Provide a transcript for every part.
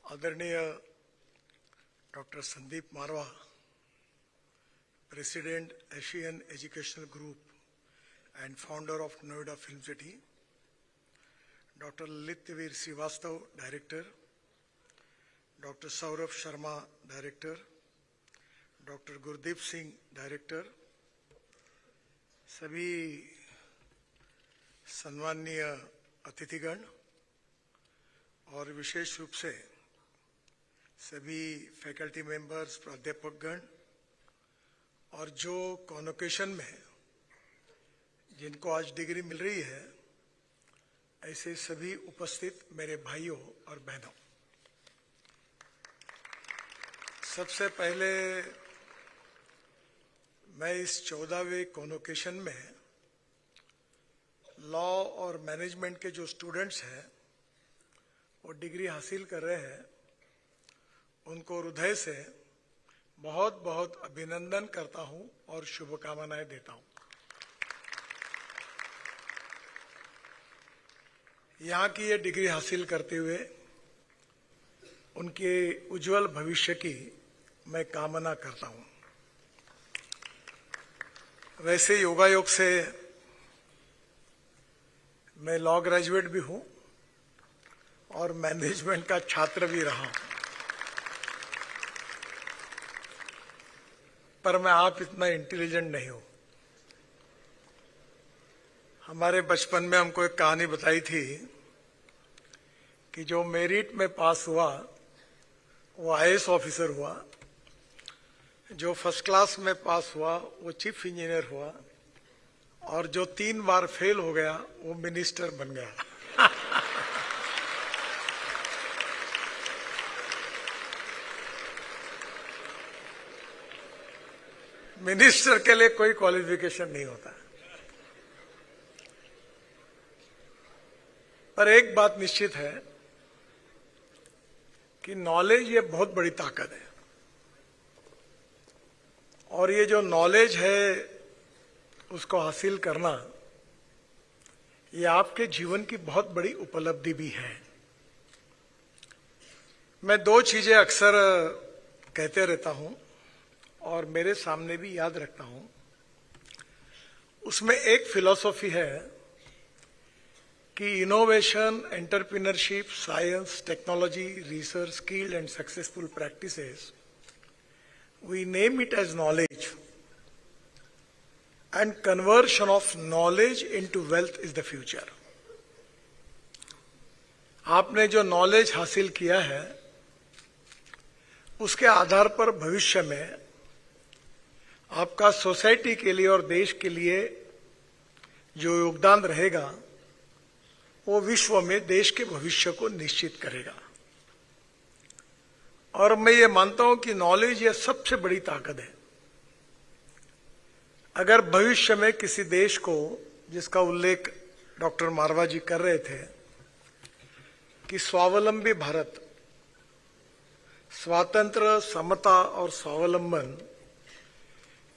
आदरणीय doctor Sandeep Marwah, president Asian educational group and founder of Noida film city, doctor Lalitveer Srivastava, director, doctor Saurabh Sharma, director, doctor Gurdeep Singh, director, सभी सम्माननीय अतिथिगण और विशेष रूप से सभी फैकल्टी मेंबर्स, प्राध्यापकगण और जो कॉन्वोकेशन में जिनको आज डिग्री मिल रही है, ऐसे सभी उपस्थित मेरे भाइयों और बहनों, सबसे पहले मैं इस 14वें कॉन्वोकेशन में लॉ और मैनेजमेंट के जो स्टूडेंट्स हैं वो डिग्री हासिल कर रहे हैं, उनको हृदय से बहुत बहुत अभिनंदन करता हूं और शुभकामनाएं देता हूं। यहाँ की ये डिग्री हासिल करते हुए उनके उज्जवल भविष्य की मैं कामना करता हूं। वैसे योगायोग से मैं लॉ ग्रेजुएट भी हूं और मैनेजमेंट का छात्र भी रहा हूं, पर मैं आप इतना इंटेलिजेंट नहीं हूं। हमारे बचपन में हमको एक कहानी बताई थी कि जो मेरिट में पास हुआ वो आईएएस ऑफिसर हुआ, जो फर्स्ट क्लास में पास हुआ वो चीफ इंजीनियर हुआ, और जो 3 बार फेल हो गया वो मिनिस्टर बन गया। मिनिस्टर के लिए कोई क्वालिफिकेशन नहीं होता, पर एक बात निश्चित है कि नॉलेज ये बहुत बड़ी ताकत है, और ये जो नॉलेज है उसको हासिल करना ये आपके जीवन की बहुत बड़ी उपलब्धि भी है। मैं 2 चीजें अक्सर कहते रहता हूं और मेरे सामने भी याद रखता हूं। उसमें एक फिलॉसफी है कि innovation, entrepreneurship, science, technology, research, skill and successful practices, we name it as knowledge, and conversion of knowledge into wealth is the future. आपने जो नॉलेज हासिल किया है उसके आधार पर भविष्य में आपका सोसाइटी के लिए और देश के लिए जो योगदान रहेगा वो विश्व में देश के भविष्य को निश्चित करेगा। और मैं ये मानता हूं कि नॉलेज ये सबसे बड़ी ताकत है। अगर भविष्य में किसी देश को, जिसका उल्लेख डॉक्टर मारवा जी कर रहे थे, कि स्वावलंबी भारत, स्वातंत्र, समता और स्वावलंबन,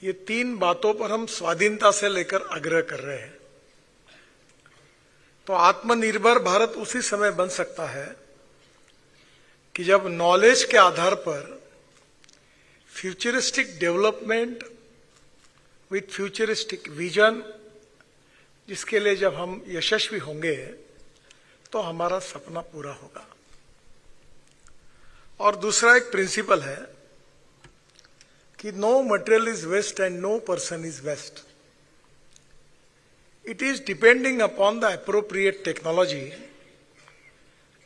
ये 3 बातों पर हम स्वाधीनता से लेकर आग्रह कर रहे हैं, तो आत्मनिर्भर भारत उसी समय बन सकता है कि जब नॉलेज के आधार पर futuristic development with futuristic vision, जिसके लिए जब हम यशस्वी होंगे तो हमारा सपना पूरा होगा। और दूसरा एक प्रिंसिपल है कि no material is waste and no person is waste. It is depending upon the appropriate technology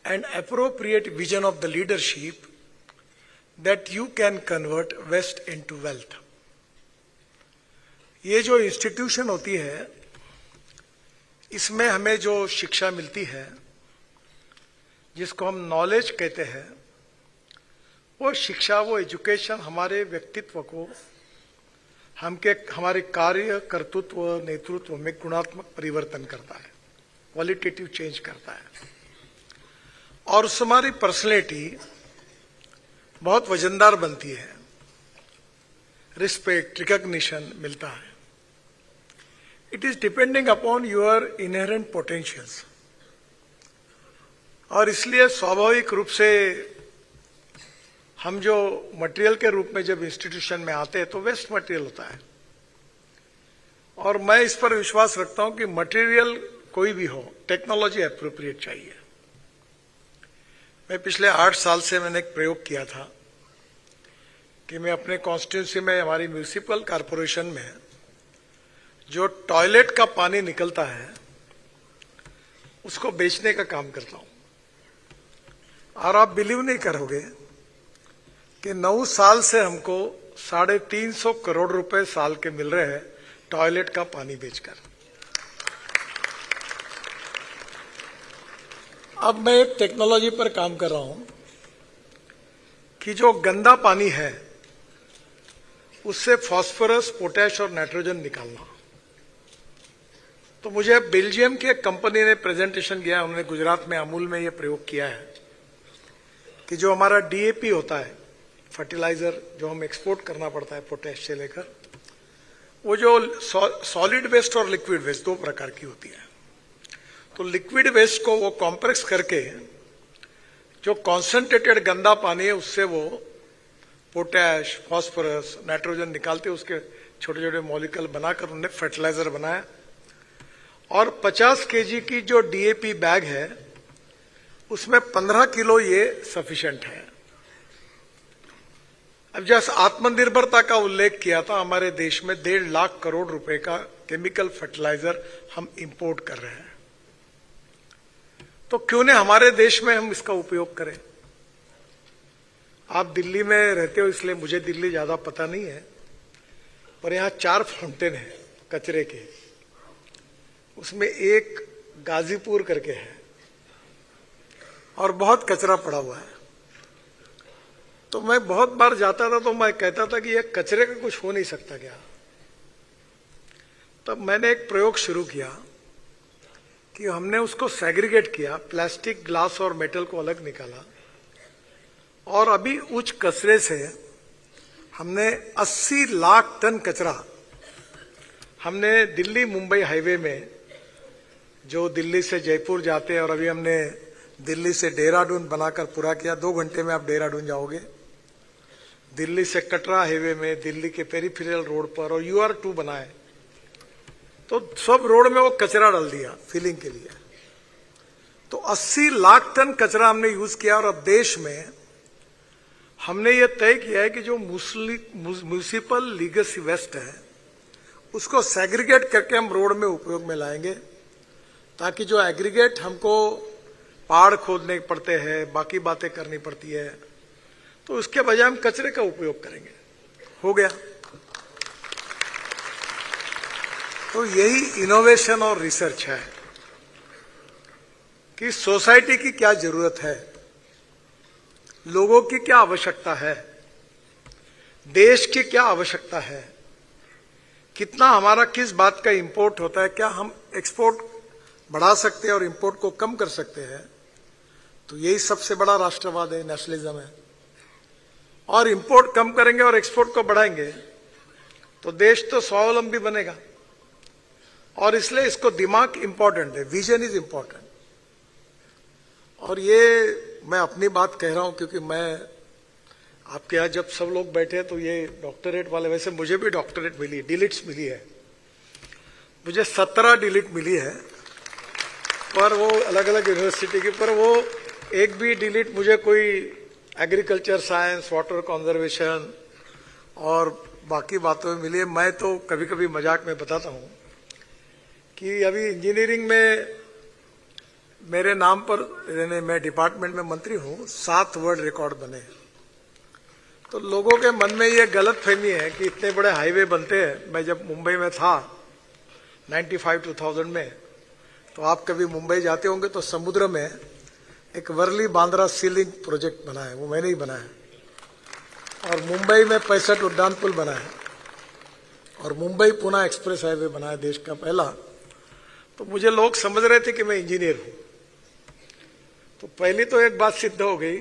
and appropriate vision of the leadership that you can convert waste into wealth. ये जो इंस्टीट्यूशन होती है, इसमें हमें जो शिक्षा मिलती है, जिसको हम नॉलेज कहते हैं, वो शिक्षा, वो एजुकेशन हमारे व्यक्तित्व को, हमारे कार्य, कर्तृत्व, नेतृत्व में गुणात्मक परिवर्तन करता है, क्वालिटेटिव चेंज करता है, और उससे हमारी पर्सनैलिटी बहुत वजनदार बनती है, रिस्पेक्ट, रिकॉग्निशन मिलता है। It is depending upon your inherent potentials. और इसलिए स्वाभाविक रूप से हम जो मटेरियल के रूप में जब इंस्टीट्यूशन में आते हैं तो वेस्ट मटेरियल होता है, और मैं इस पर विश्वास रखता हूं कि मटेरियल कोई भी हो, टेक्नोलॉजी एप्रोप्रिएट चाहिए। मैं पिछले 8 साल से मैंने एक प्रयोग किया था कि मैं अपने कॉन्स्टिट्यूंसी में, हमारी म्यूनिसिपल कॉरपोरेशन में जो टॉयलेट का पानी निकलता है उसको बेचने का काम करता हूं। और आप बिलीव नहीं करोगे कि 9 साल से हमको 350 करोड़ रुपए साल के मिल रहे हैं टॉयलेट का पानी बेचकर। अब मैं एक टेक्नोलॉजी पर काम कर रहा हूं कि जो गंदा पानी है उससे फास्फोरस, पोटैश और नाइट्रोजन निकालना। तो मुझे बेल्जियम की एक कंपनी ने प्रेजेंटेशन किया, उन्होंने गुजरात में अमूल में यह प्रयोग किया है कि जो हमारा डीएपी होता है, फर्टिलाइजर जो हम एक्सपोर्ट करना पड़ता है पोटैश से लेकर, वो जो सॉलिड वेस्ट और लिक्विड वेस्ट 2 प्रकार की होती है। तो लिक्विड वेस्ट को वो कॉम्प्रेस करके जो कॉन्सेंट्रेटेड गंदा पानी है उससे वो पोटैश, फास्फोरस, नाइट्रोजन निकालते, उसके छोटे छोटे मॉलिक्यूल बनाकर उन्होंने फर्टिलाइजर बनाया। और 50 केजी की जो डीएपी बैग है उसमें 15 किलो ये सफिशिएंट है। अब जैसे आत्मनिर्भरता का उल्लेख किया था, हमारे देश में 1.5 लाख करोड़ रुपए का केमिकल फर्टिलाइजर हम इंपोर्ट कर रहे हैं। तो क्यों नहीं हमारे देश में हम इसका उपयोग करें। आप दिल्ली में रहते हो इसलिए मुझे दिल्ली ज्यादा पता नहीं है, पर यहां 4 फाउंटेन है कचरे के, उसमें एक गाजीपुर करके है और बहुत कचरा पड़ा हुआ है। तो मैं बहुत बार जाता था तो मैं कहता था कि यह कचरे का कुछ हो नहीं सकता क्या। तब मैंने एक प्रयोग शुरू किया कि हमने उसको सेग्रीगेट किया, प्लास्टिक, ग्लास और मेटल को अलग निकाला, और अभी उच्च कचरे से हमने 80 लाख टन कचरा हमने दिल्ली मुंबई हाईवे में, जो दिल्ली से जयपुर जाते हैं, और अभी हमने दिल्ली से देहरादून बनाकर पूरा किया। 2 घंटे में आप देहरादून जाओगे। दिल्ली से कटरा हाईवे में, दिल्ली के पेरिफेरल रोड पर, और UR2 बनाए, तो सब रोड में वो कचरा डाल दिया फिलिंग के लिए। तो 80 लाख टन कचरा हमने यूज किया। और अब देश में हमने ये तय किया है कि जो म्यूनिसिपल लीगेसी वेस्ट है उसको सेग्रीगेट करके हम रोड में उपयोग में लाएंगे, ताकि जो एग्रीगेट हमको पहाड़ खोदने पड़ते हैं, बाकी बातें करनी पड़ती है, तो उसके बजाय हम कचरे का उपयोग करेंगे। हो गया। तो यही इनोवेशन और रिसर्च है कि सोसाइटी की क्या जरूरत है, लोगों की क्या आवश्यकता है, देश की क्या आवश्यकता है, कितना हमारा किस बात का इंपोर्ट होता है, क्या हम एक्सपोर्ट बढ़ा सकते हैं और इंपोर्ट को कम कर सकते हैं। तो यही सबसे बड़ा राष्ट्रवाद है, नेशनलिज्म है। और इंपोर्ट कम करेंगे और एक्सपोर्ट को बढ़ाएंगे तो देश तो स्वावलंबी बनेगा। और इसलिए इसको दिमाग इंपॉर्टेंट है, विजन इज इंपॉर्टेंट। और ये मैं अपनी बात कह रहा हूं क्योंकि मैं आपके यहां जब सब लोग बैठे तो ये डॉक्टरेट वाले, वैसे मुझे भी डॉक्टरेट मिली, डिलीट्स मिली है, मुझे 17 डिलीट मिली है, पर वो अलग अलग यूनिवर्सिटी की, पर वो एक भी डिलीट मुझे कोई एग्रीकल्चर साइंस, वाटर कंजर्वेशन और बाकी बातों में मिली है। मैं तो कभी कभी मजाक में बताता हूं कि अभी इंजीनियरिंग में मेरे नाम पर, मैं डिपार्टमेंट में मंत्री हूं, 7 वर्ल्ड रिकॉर्ड बने। तो लोगों के मन में ये गलत फहमी है कि इतने बड़े हाईवे बनते हैं। मैं जब मुंबई में था 95-2000 में, तो आप कभी मुंबई जाते होंगे तो समुद्र में एक वर्ली बांद्रा सीलिंग प्रोजेक्ट बना है, वो मैंने ही बनाया। और मुंबई में 65 उड्डान पुल बना है, और मुंबई पुणे एक्सप्रेस हाईवे बना है, देश का पहला। तो मुझे लोग समझ रहे थे कि मैं इंजीनियर हूं। तो पहली तो एक बात सिद्ध हो गई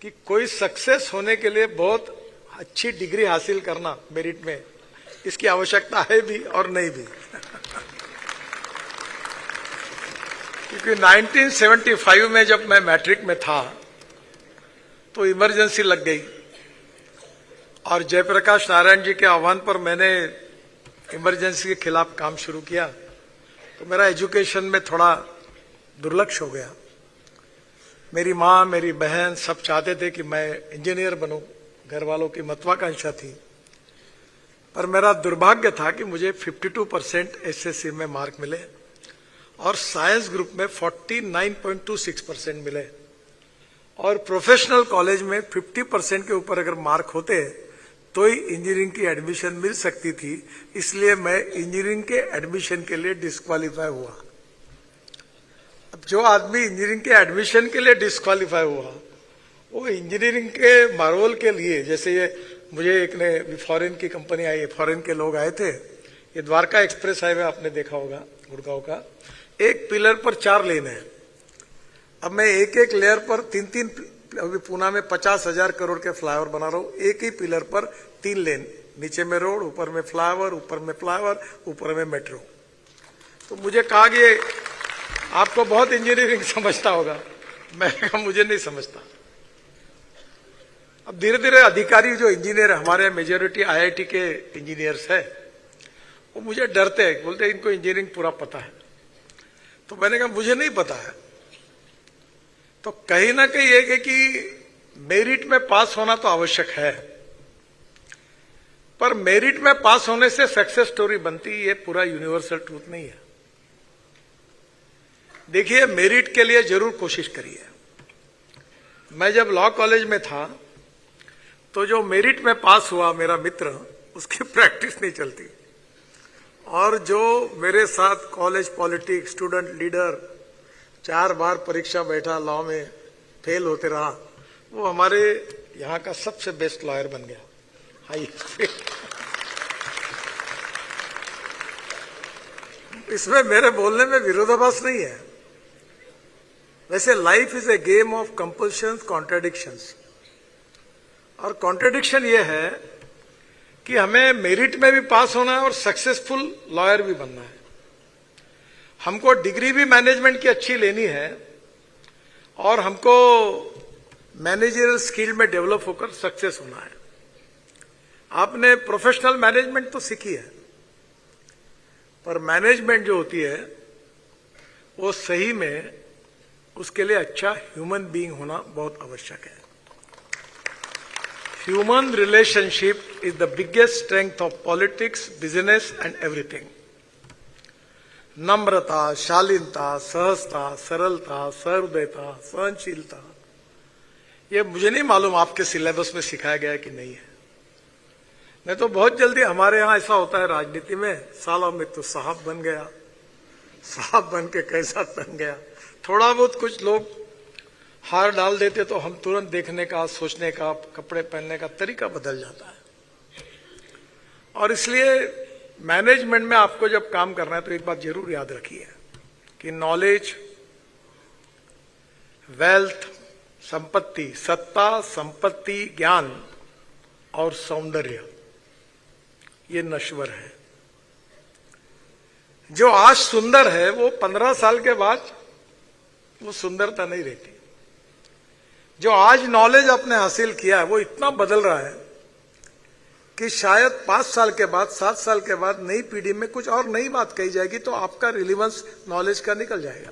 कि कोई सक्सेस होने के लिए बहुत अच्छी डिग्री हासिल करना मेरिट में, इसकी आवश्यकता है भी और नहीं भी। क्योंकि 1975 में जब मैं मैट्रिक में था तो इमरजेंसी लग गई और जयप्रकाश नारायण जी के आह्वान पर मैंने इमरजेंसी के खिलाफ काम शुरू किया। तो मेरा एजुकेशन में थोड़ा दुर्लक्ष हो गया। मेरी माँ, मेरी बहन सब चाहते थे कि मैं इंजीनियर बनूं, घर वालों की महत्वाकांक्षा थी। पर मेरा दुर्भाग्य था कि मुझे 52% एसएससी में मार्क मिले और साइंस ग्रुप में 49.26% मिले और प्रोफेशनल कॉलेज में 50% के ऊपर अगर मार्क होते तो ही इंजीनियरिंग की एडमिशन मिल सकती थी। इसलिए मैं इंजीनियरिंग के एडमिशन के लिए डिस्क्वालीफाई हुआ। अब जो आदमी इंजीनियरिंग के एडमिशन के लिए डिस्क्वालीफाई हुआ, वो इंजीनियरिंग के मार्वल के लिए, जैसे ये मुझे एक ने फॉरेन की कंपनी आई, फॉरेन के लोग आए थे, ये द्वारका एक्सप्रेस हाईवे आपने देखा होगा गुड़गांव का, एक पिलर पर 4 लेन है। अब मैं एक एक लेयर पर 3-3, अभी पूना में 50,000 करोड़ के फ्लाईओवर बना रहा हूं, एक ही पिलर पर 3 लेन, नीचे में रोड, ऊपर में फ्लाईओवर, ऊपर में फ्लाईओवर, ऊपर में मेट्रो। तो मुझे कहा कि आपको बहुत इंजीनियरिंग समझता होगा। मैं कहा मुझे नहीं समझता। अब धीरे धीरे अधिकारी जो इंजीनियर, हमारे मेजोरिटी आईआईटी के इंजीनियर्स है, वो मुझे डरते हैं, बोलते हैं इनको इंजीनियरिंग पूरा पता है। तो मैंने कहा मुझे नहीं पता है। तो कहीं ना कहीं एक है कि मेरिट में पास होना तो आवश्यक है, पर मेरिट में पास होने से सक्सेस स्टोरी बनती, ये पूरा यूनिवर्सल ट्रूथ नहीं है। देखिए, मेरिट के लिए जरूर कोशिश करिए। मैं जब लॉ कॉलेज में था तो जो मेरिट में पास हुआ मेरा मित्र, उसकी प्रैक्टिस नहीं चलती, और जो मेरे साथ कॉलेज पॉलिटिक्स स्टूडेंट लीडर 4 बार परीक्षा बैठा, लॉ में फेल होते रहा, वो हमारे यहाँ का सबसे बेस्ट लॉयर बन गया। हाई इसमें मेरे बोलने में विरोधाभास नहीं है। वैसे life is a game of compulsions, contradictions, और कॉन्ट्राडिक्शन ये है कि हमें मेरिट में भी पास होना है और सक्सेसफुल लॉयर भी बनना है। हमको डिग्री भी मैनेजमेंट की अच्छी लेनी है और हमको मैनेजरियल स्किल में डेवलप होकर सक्सेस होना है। आपने प्रोफेशनल मैनेजमेंट तो सीखी है, पर मैनेजमेंट जो होती है वो सही में, उसके लिए अच्छा ह्यूमन बीइंग होना बहुत आवश्यक है। Human relationship is the biggest strength of politics, business and everything. नम्रता, शालीनता, सहजता, सरलता, सहृदयता, सहनशीलता, ये मुझे नहीं मालूम आपके सिलेबस में सिखाया गया है कि नहीं है। नहीं तो बहुत जल्दी हमारे यहाँ ऐसा होता है राजनीति में, सालों में तो साहब बन गया, साहब बन के कैसा बन गया। थोड़ा बहुत कुछ लोग हार डाल देते तो हम तुरंत देखने का, सोचने का, कपड़े पहनने का तरीका बदल जाता है। और इसलिए मैनेजमेंट में आपको जब काम करना है तो एक बात जरूर याद रखिए कि नॉलेज, वेल्थ, संपत्ति, सत्ता, संपत्ति, ज्ञान और सौंदर्य, ये नश्वर है। जो आज सुंदर है वो 15 साल के बाद वो सुंदरता नहीं रहती। जो आज नॉलेज आपने हासिल किया है वो इतना बदल रहा है कि शायद 5 साल के बाद, 7 साल के बाद नई पीढ़ी में कुछ और नई बात कही जाएगी तो आपका रिलीवेंस नॉलेज का निकल जाएगा।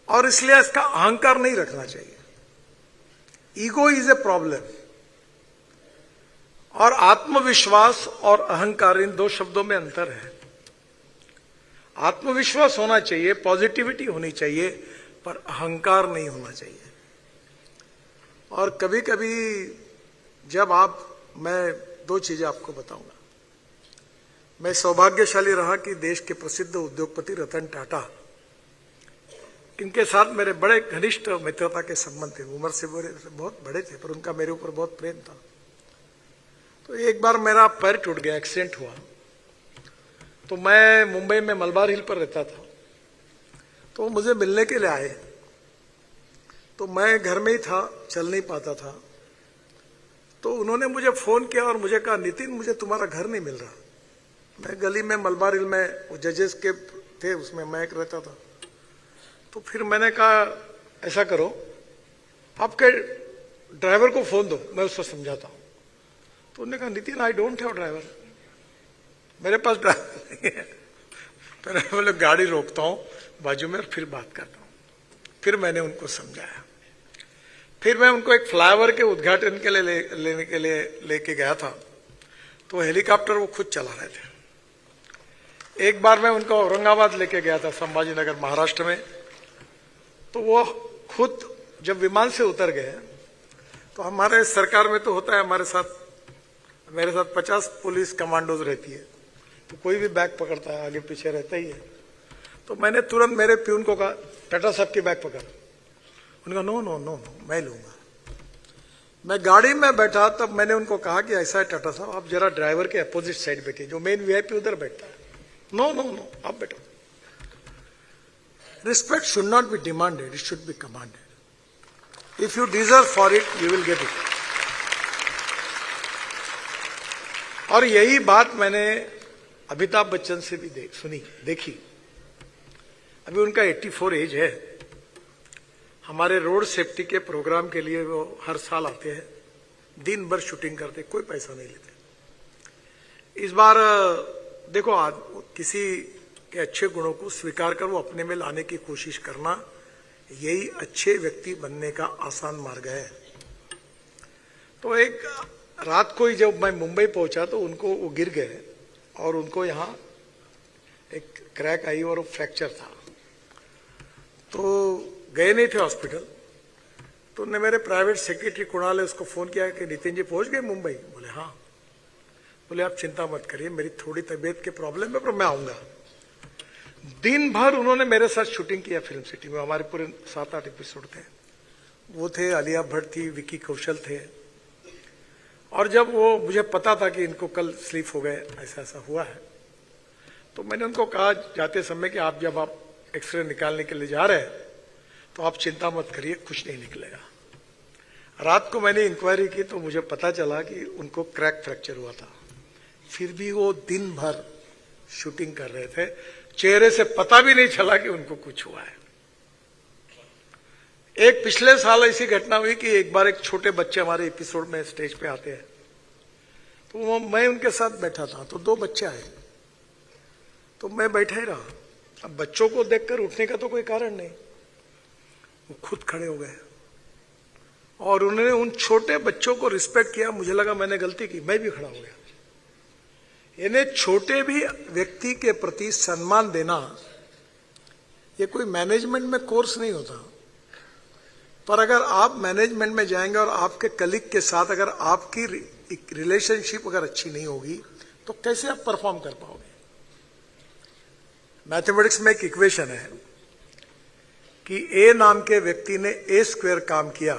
और इसलिए इसका अहंकार नहीं रखना चाहिए। Ego is a problem. और आत्मविश्वास और अहंकार, इन 2 शब्दों में अंतर है। आत्मविश्वास होना चाहिए, पॉजिटिविटी होनी चाहिए, पर अहंकार नहीं होना चाहिए। और कभी कभी जब मैं 2 चीजें आपको बताऊंगा। मैं सौभाग्यशाली रहा कि देश के प्रसिद्ध उद्योगपति रतन टाटा, इनके साथ मेरे बड़े घनिष्ठ मित्रता के संबंध थे। उम्र से बहुत बड़े थे, पर उनका मेरे ऊपर बहुत प्रेम था। तो एक बार मेरा पैर टूट गया, एक्सीडेंट हुआ। तो मैं मुंबई में मलबार हिल पर रहता था, तो वो मुझे मिलने के लिए आए। तो मैं घर में ही था, चल नहीं पाता था। तो उन्होंने मुझे फोन किया और मुझे कहा, नितिन मुझे तुम्हारा घर नहीं मिल रहा। मैं गली में मलबार हिल में, वो जजेस के थे, उसमें मैं एक रहता था। तो फिर मैंने कहा ऐसा करो, आपके ड्राइवर को फोन दो, मैं उसको समझाता हूं। तो उन्होंने कहा Nitin I don't have driver, मेरे पास ड्राइवर नहीं है। फिर मैं गाड़ी रोकता हूं बाजू में, फिर बात करता हूं। फिर मैंने उनको समझाया। फिर मैं उनको एक फ्लाईओवर के उद्घाटन के लिए लेने के लिए लेके गया था, तो हेलीकॉप्टर वो खुद चला रहे थे। एक बार मैं उनको औरंगाबाद लेके गया था, संभाजी नगर महाराष्ट्र में, तो वो खुद जब विमान से उतर गए, तो हमारे सरकार में तो होता है, मेरे साथ 50 पुलिस कमांडोज रहती है, तो कोई भी बैग पकड़ता है आगे पीछे रहता ही है। तो मैंने तुरंत मेरे प्यून को कहा टाटा साहब की बैग पकड़। उन्होंने कहा नो नो नो नो मैं लूंगा। मैं गाड़ी में बैठा, तब मैंने उनको कहा कि ऐसा है टाटा साहब, आप जरा ड्राइवर के अपोजिट साइड बैठिए, जो मेन वीआईपी उधर बैठता है। नो नो नो आप बैठो। Respect should not be demanded, it should be commanded. If you deserve for it you will get it. और यही बात मैंने अमिताभ बच्चन से भी देखी। अभी उनका 84 एज है। हमारे रोड सेफ्टी के प्रोग्राम के लिए वो हर साल आते हैं, दिन भर शूटिंग करते, कोई पैसा नहीं लेते। इस बार देखो, किसी के अच्छे गुणों को स्वीकार कर वो अपने में लाने की कोशिश करना, यही अच्छे व्यक्ति बनने का आसान मार्ग है। तो एक रात को ही जब मैं मुंबई पहुंचा तो उनको वो गिर गए और उनको यहाँ एक क्रैक आई और वो फ्रैक्चर था, तो गए नहीं थे हॉस्पिटल। तो उन्होंने मेरे प्राइवेट सेक्रेटरी कुणाल ने उसको फोन किया कि नितिन जी पहुंच गए मुंबई? बोले हाँ। बोले आप चिंता मत करिए, मेरी थोड़ी तबीयत के प्रॉब्लम है पर मैं आऊंगा। दिन भर उन्होंने मेरे साथ शूटिंग किया फिल्म सिटी में। हमारे पूरे 7-8 एपिसोड थे। वो थे आलिया भट्ट थी, विकी कौशल थे। और जब वो मुझे पता था कि इनको कल स्लीप हो गए, ऐसा ऐसा हुआ है, तो मैंने उनको कहा जाते समय कि आप जब आप एक्सरे निकालने के लिए जा रहे हैं तो आप चिंता मत करिए, कुछ नहीं निकलेगा। रात को मैंने इंक्वायरी की तो मुझे पता चला कि उनको क्रैक फ्रैक्चर हुआ था। फिर भी वो दिन भर शूटिंग कर रहे थे, चेहरे से पता भी नहीं चला कि उनको कुछ हुआ है। एक पिछले साल ऐसी घटना हुई कि एक बार एक छोटे बच्चे हमारे एपिसोड में स्टेज पे आते हैं, तो मैं उनके साथ बैठा था, तो 2 बच्चे आए, तो मैं बैठा ही रहा। अब बच्चों को देखकर उठने का तो कोई कारण नहीं, वो खुद खड़े हो गए और उन्होंने उन छोटे बच्चों को रिस्पेक्ट किया। मुझे लगा मैंने गलती की, मैं भी खड़ा हो गया। इन्हें छोटे भी व्यक्ति के प्रति सम्मान देना, ये कोई मैनेजमेंट में कोर्स नहीं होता। पर अगर आप मैनेजमेंट में जाएंगे और आपके कलीग के साथ अगर आपकी रिलेशनशिप अगर अच्छी नहीं होगी तो कैसे आप परफॉर्म कर पाओगे? मैथमेटिक्स में एक इक्वेशन है कि ए नाम के व्यक्ति ने ए स्क्वायर काम किया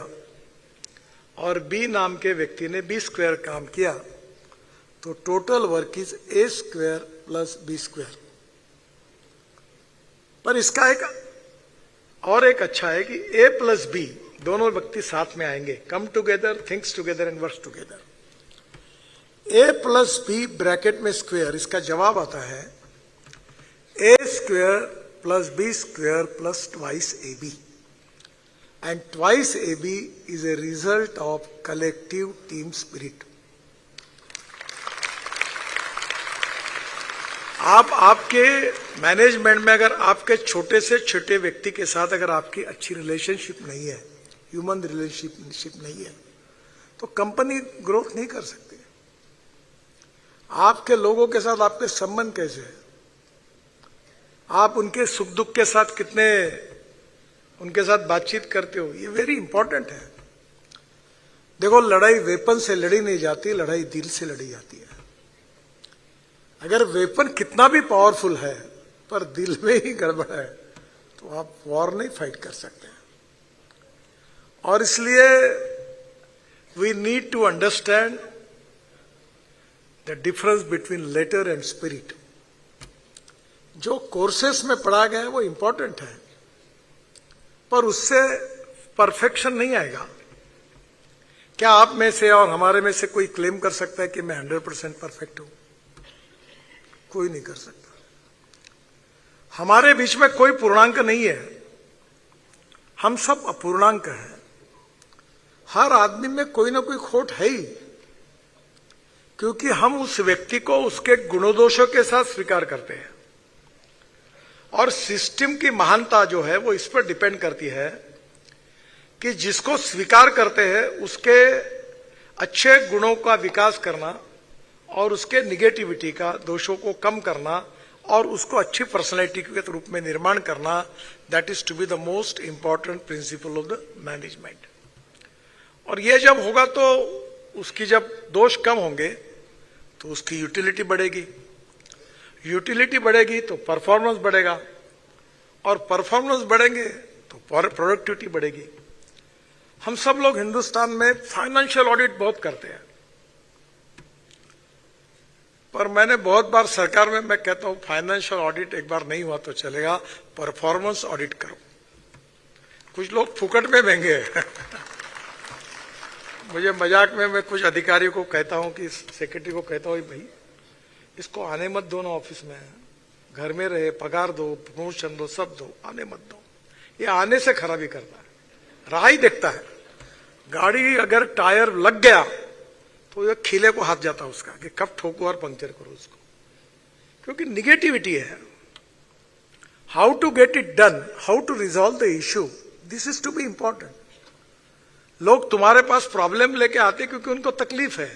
और बी नाम के व्यक्ति ने बी स्क्वायर काम किया, तो total work is a square plus B square. पर इसका एक अच्छा है कि ए प्लस बी दोनों व्यक्ति साथ में आएंगे, come together, thinks together and works together. A plus B bracket में स्क्वायर, इसका जवाब आता है A square plus B square plus twice A B, and twice A B is a result of collective team spirit. आप आपके management में अगर आपके छोटे से छोटे व्यक्ति के साथ अगर आपकी अच्छी रिलेशनशिप नहीं है, ह्यूमन रिलेशनशिप नहीं है, तो कंपनी ग्रोथ नहीं कर सकती। आपके लोगों के साथ आपके संबंध कैसे है, आप उनके सुख दुख के साथ कितने उनके साथ बातचीत करते हो, ये वेरी इंपॉर्टेंट है। देखो, लड़ाई वेपन से लड़ी नहीं जाती, लड़ाई दिल से लड़ी जाती है। अगर वेपन कितना भी पावरफुल है पर दिल में ही गड़बड़ है तो आप वॉर नहीं फाइट कर सकते। और इसलिए we need to understand the difference between letter and spirit. जो कोर्सेस में पढ़ा गया है वो इंपॉर्टेंट है, पर उससे परफेक्शन नहीं आएगा। क्या आप में से और हमारे में से कोई क्लेम कर सकता है कि मैं 100% परफेक्ट हूं? कोई नहीं कर सकता। हमारे बीच में कोई पूर्णांक नहीं है, हम सब अपूर्णांक हैं। हर आदमी में कोई ना कोई खोट है ही, क्योंकि हम उस व्यक्ति को उसके गुणोदोषों के साथ स्वीकार करते हैं। और सिस्टम की महानता जो है वो इस पर डिपेंड करती है कि जिसको स्वीकार करते हैं उसके अच्छे गुणों का विकास करना और उसके निगेटिविटी का, दोषों को कम करना और उसको अच्छी पर्सनैलिटी के रूप में निर्माण करना, that is to be the most important principle of the management. और ये जब होगा तो उसकी जब दोष कम होंगे तो उसकी यूटिलिटी बढ़ेगी, यूटिलिटी बढ़ेगी तो परफॉर्मेंस बढ़ेगा, और परफॉर्मेंस बढ़ेंगे तो प्रोडक्टिविटी बढ़ेगी। हम सब लोग हिंदुस्तान में फाइनेंशियल ऑडिट बहुत करते हैं, पर मैंने बहुत बार सरकार में मैं कहता हूं फाइनेंशियल ऑडिट एक बार नहीं हुआ तो चलेगा, परफॉर्मेंस ऑडिट करो। कुछ लोग फुकट में महंगे हैं मुझे मजाक में मैं कुछ अधिकारियों को कहता हूं कि सेक्रेटरी को कहता हूं, भाई इसको आने मत दो ना ऑफिस में, घर में रहे, पगार दो, प्रमोशन दो, सब दो, आने मत दो। ये आने से खराबी करता है, राह ही देखता है। गाड़ी अगर टायर लग गया तो ये खिले को हाथ जाता है उसका कि कब ठोको और पंक्चर करो उसको, क्योंकि निगेटिविटी है। How to get it done, how to resolve the issue, this is to be important. लोग तुम्हारे पास प्रॉब्लम लेके आते क्योंकि उनको तकलीफ है,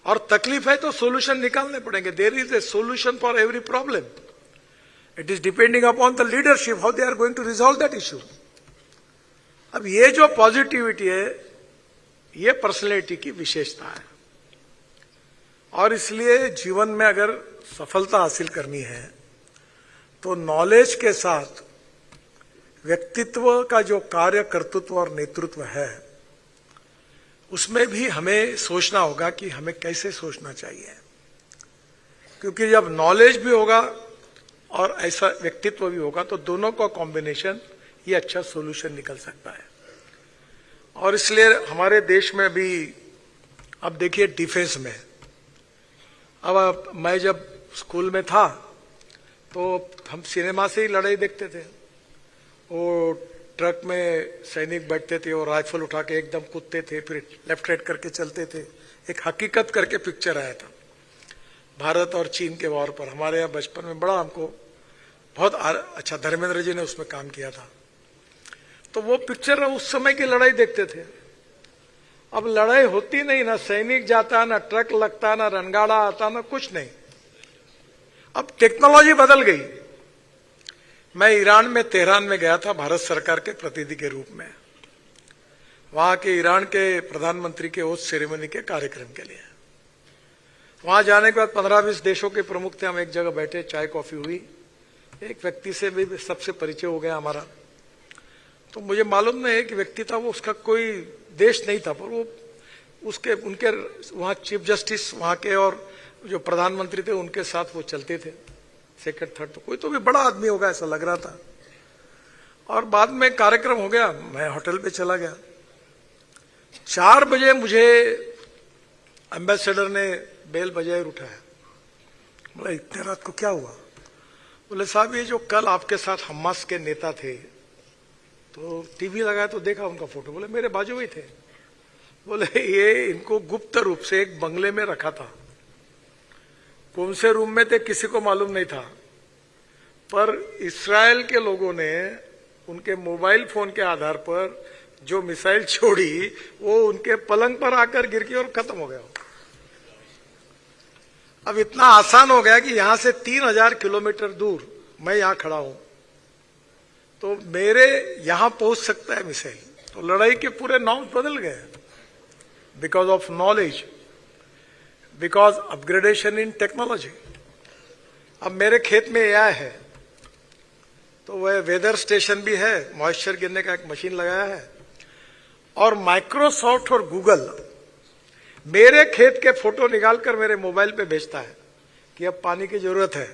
और तकलीफ है तो सोल्यूशन निकालने पड़ेंगे। There is a solution for every problem, it is depending upon the leadership how they are going to resolve that issue. अब ये जो पॉजिटिविटी है ये पर्सनैलिटी की विशेषता है, और इसलिए जीवन में अगर सफलता हासिल करनी है तो नॉलेज के साथ व्यक्तित्व का जो कार्य कर्तृत्व और नेतृत्व है उसमें भी हमें सोचना होगा कि हमें कैसे सोचना चाहिए, क्योंकि जब नॉलेज भी होगा और ऐसा व्यक्तित्व भी होगा तो दोनों का कॉम्बिनेशन ये अच्छा सॉल्यूशन निकल सकता है। और इसलिए हमारे देश में भी अब देखिए डिफेंस में, अब मैं जब स्कूल में था तो हम सिनेमा से ही लड़ाई देखते थे। वो ट्रक में सैनिक बैठते थे और राइफल उठा के एकदम कूदते थे, फिर लेफ्ट राइट करके चलते थे। एक हकीकत करके पिक्चर आया था भारत और चीन के वॉर पर, हमारे यहाँ बचपन में बड़ा हमको बहुत अच्छा, धर्मेंद्र जी ने उसमें काम किया था। तो वो पिक्चर उस समय की लड़ाई देखते थे। अब लड़ाई होती नहीं, ना सैनिक जाता, ना ट्रक लगता, ना रणगाड़ा आता, ना कुछ नहीं। अब टेक्नोलॉजी बदल गई। मैं ईरान में तेहरान में गया था भारत सरकार के प्रतिनिधि के रूप में, वहां के ईरान के प्रधानमंत्री के ओथ सेरेमनी के कार्यक्रम के लिए। वहां जाने के बाद 15-20 देशों के प्रमुख थे। हम एक जगह बैठे, चाय कॉफी हुई, एक व्यक्ति से भी सबसे परिचय हो गया हमारा। तो मुझे मालूम नहीं है कि व्यक्ति था वो, उसका कोई देश नहीं था, पर वो उसके उनके वहां चीफ जस्टिस वहां के और जो प्रधानमंत्री थे उनके साथ वो चलते थे, सेकंड थर्ड। तो कोई तो भी बड़ा आदमी होगा ऐसा लग रहा था। और बाद में कार्यक्रम हो गया, मैं होटल पे चला गया। 4 बजे मुझे एम्बेसडर ने बेल बजाए उठाया। बोला इतने रात को क्या हुआ? बोले साहब ये जो कल आपके साथ हमास के नेता थे, तो टीवी लगाया तो देखा उनका फोटो। बोले मेरे बाजू में थे। बोले ये इनको गुप्त रूप से एक बंगले में रखा था, कौन से रूम में थे किसी को मालूम नहीं था, पर इस्राएल के लोगों ने उनके मोबाइल फोन के आधार पर जो मिसाइल छोड़ी वो उनके पलंग पर आकर गिर गई और खत्म हो गया। अब इतना आसान हो गया कि यहां से 3000 किलोमीटर दूर मैं यहां खड़ा हूं तो मेरे यहां पहुंच सकता है मिसाइल। तो लड़ाई के पूरे नॉर्म्स बदल गए because of knowledge, because upgradation in technology. अब मेरे खेत में एआई है तो वह वेदर स्टेशन भी है, मॉइस्चर गिरने का एक मशीन लगाया है, और माइक्रोसॉफ्ट और गूगल मेरे खेत के फोटो निकालकर मेरे मोबाइल पे भेजता है कि अब पानी की जरूरत है,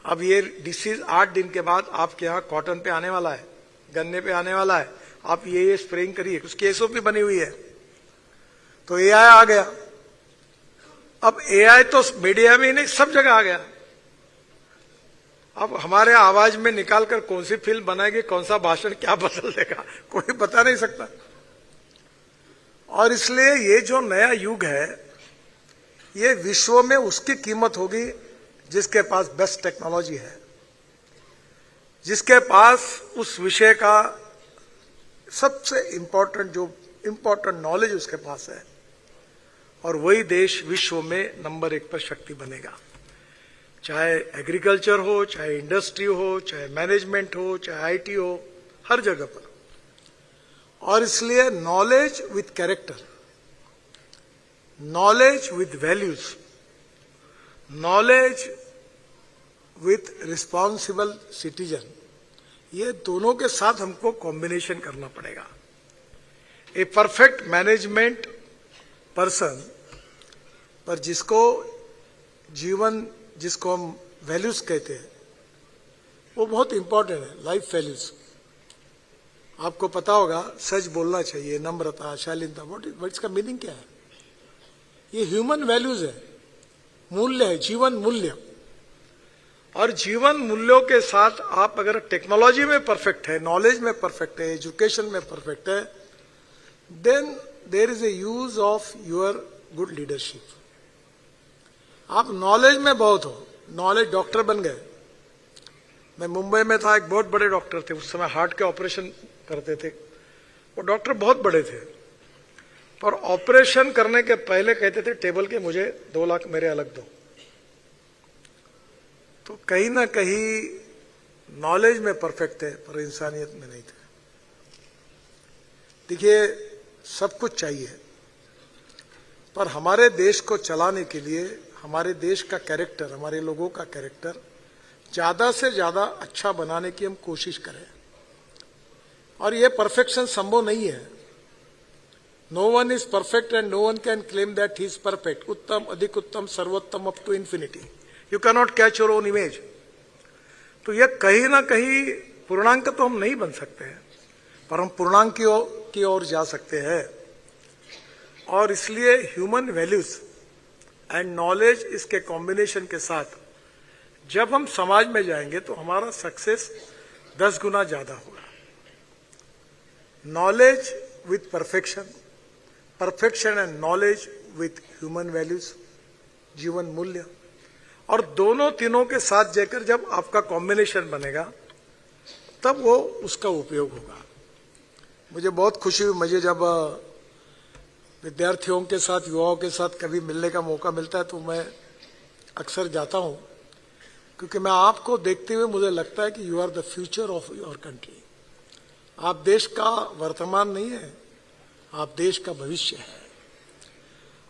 अब ये डिसीज 8 दिन के बाद आपके यहाँ कॉटन पे आने वाला है, गन्ने पे आने वाला है, आप ये स्प्रेइंग करिए। उसकी एसओपी बनी हुई है। तो एआई आ गया। अब एआई तो मीडिया में ही नहीं, सब जगह आ गया। अब हमारे आवाज में निकालकर कौन सी फिल्म बनाएगी, कौन सा भाषण क्या बदल देगा, कोई बता नहीं सकता। और इसलिए ये जो नया युग है, ये विश्व में उसकी कीमत होगी जिसके पास बेस्ट टेक्नोलॉजी है, जिसके पास उस विषय का सबसे इम्पोर्टेंट नॉलेज उसके पास है, और वही देश विश्व में नंबर 1 पर शक्ति बनेगा। चाहे एग्रीकल्चर हो, चाहे इंडस्ट्री हो, चाहे मैनेजमेंट हो, चाहे आईटी हो, हर जगह पर। और इसलिए knowledge with character, knowledge with values, knowledge with responsible citizen, ये दोनों के साथ हमको कॉम्बिनेशन करना पड़ेगा। ए परफेक्ट मैनेजमेंट पर्सन, पर जिसको हम वैल्यूज कहते हैं, वो बहुत इंपॉर्टेंट है, लाइफ वैल्यूज। आपको पता होगा, सच बोलना चाहिए, नम्रता, शालीनता, व्हाट इसका मीनिंग क्या है? ये ह्यूमन वैल्यूज है, मूल्य है, जीवन मूल्य। और जीवन मूल्यों के साथ आप अगर टेक्नोलॉजी में परफेक्ट है, नॉलेज में परफेक्ट है, एजुकेशन में परफेक्ट है, then there is a use of your good leadership. आप नॉलेज में बहुत हो, नॉलेज डॉक्टर बन गए। मैं मुंबई में था, एक बहुत बड़े डॉक्टर थे, उस समय हार्ट के ऑपरेशन करते थे। वो डॉक्टर बहुत बड़े थे, पर ऑपरेशन करने के पहले कहते थे टेबल के मुझे 2 लाख मेरे अलग दो। तो कहीं ना कहीं नॉलेज में परफेक्ट थे, पर इंसानियत में नहीं थे। देखिए, सब कुछ चाहिए, पर हमारे देश को चलाने के लिए हमारे देश का कैरेक्टर, हमारे लोगों का कैरेक्टर ज्यादा से ज्यादा अच्छा बनाने की हम कोशिश करें। और ये परफेक्शन संभव नहीं है। No one is perfect and no one can claim that he is perfect. उत्तम, अधिक उत्तम, सर्वोत्तम, up to infinity. You can not catch your own image. तो ये कहीं ना कहीं पूर्णांक तो हम नहीं बन सकते हैं, पर हम पूर्णांक की ओर जा सकते हैं। और इसलिए ह्यूमन वैल्यूज एंड नॉलेज, इसके कॉम्बिनेशन के साथ जब हम समाज में जाएंगे तो हमारा सक्सेस 10 गुना ज्यादा होगा। Knowledge with perfection, perfection and knowledge with human values, जीवन मूल्य, और दोनों तीनों के साथ जाकर जब आपका कॉम्बिनेशन बनेगा, तब वो उसका उपयोग होगा। मुझे बहुत खुशी हुई, मुझे जब विद्यार्थियों के साथ, युवाओं के साथ कभी मिलने का मौका मिलता है तो मैं अक्सर जाता हूं, क्योंकि मैं आपको देखते हुए मुझे लगता है कि you are the future of your country. आप देश का वर्तमान नहीं है, आप देश का भविष्य है।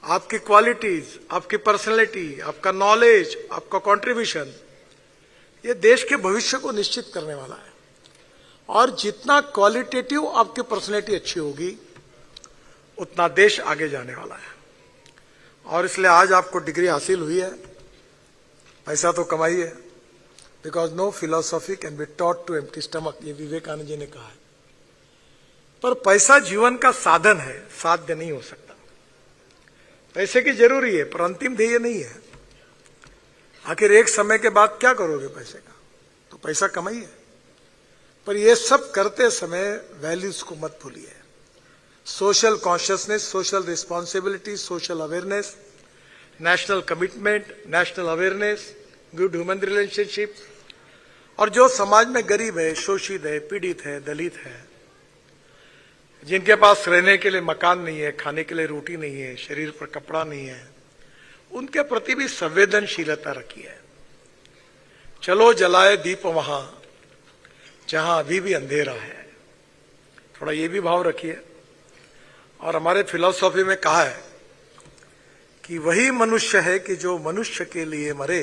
आपकी क्वालिटीज, आपकी पर्सनैलिटी, आपका नॉलेज, आपका कंट्रीब्यूशन, ये देश के भविष्य को निश्चित करने वाला है। और जितना क्वालिटेटिव आपकी पर्सनैलिटी अच्छी होगी, उतना देश आगे जाने वाला है। और इसलिए आज आपको डिग्री हासिल हुई है, पैसा तो कमाइए, because no philosophy can be taught to empty stomach, ये विवेकानंद जी ने कहा है। पर पैसा जीवन का साधन है, साध्य नहीं हो सकता। पैसे की जरूरी है, पर अंतिम ध्येय नहीं है। आखिर एक समय के बाद क्या करोगे पैसे का? तो पैसा कमाइए, पर ये सब करते समय वैल्यूज को मत भूलिए। Social consciousness, social responsibility, social awareness, national commitment, national awareness, good human relationship. और जो समाज में गरीब है, शोषित है, पीड़ित है, दलित है, जिनके पास रहने के लिए मकान नहीं है, खाने के लिए रोटी नहीं है, शरीर पर कपड़ा नहीं है, उनके प्रति भी संवेदनशीलता रखी है। चलो जलाए दीप वहां जहां अभी भी अंधेरा है, थोड़ा ये भी भाव रखिए। और हमारे फिलॉसफी में कहा है कि वही मनुष्य है कि जो मनुष्य के लिए मरे,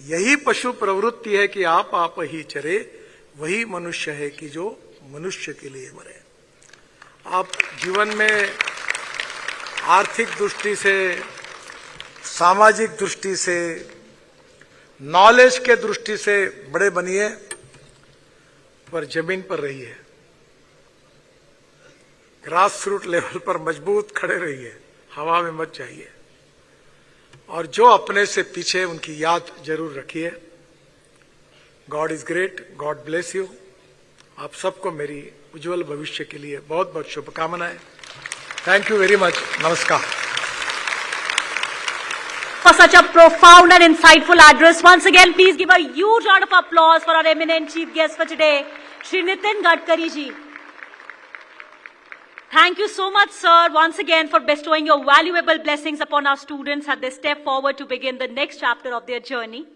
यही पशु प्रवृत्ति है कि आप ही चरे, वही मनुष्य है कि जो मनुष्य के लिए मरे। आप जीवन में आर्थिक दृष्टि से, सामाजिक दृष्टि से, नॉलेज के दृष्टि से बड़े बनिए, पर जमीन पर रहिए, ग्रास रूट लेवल पर मजबूत खड़े रहिए, हवा में मत जाइए। और जो अपने से पीछे, उनकी याद जरूर रखिए। God is great, God bless you. आप सबको मेरी उज्जवल भविष्य के लिए बहुत बहुत शुभकामनाएं। Thank you very much. Namaskar. For such a profound and insightful address. Once again, please give a huge round of applause for our eminent chief guest for today, Shri Nitin Gadkari ji. Thank you so much, sir, once again for bestowing your valuable blessings upon our students as they step forward to begin the next chapter of their journey.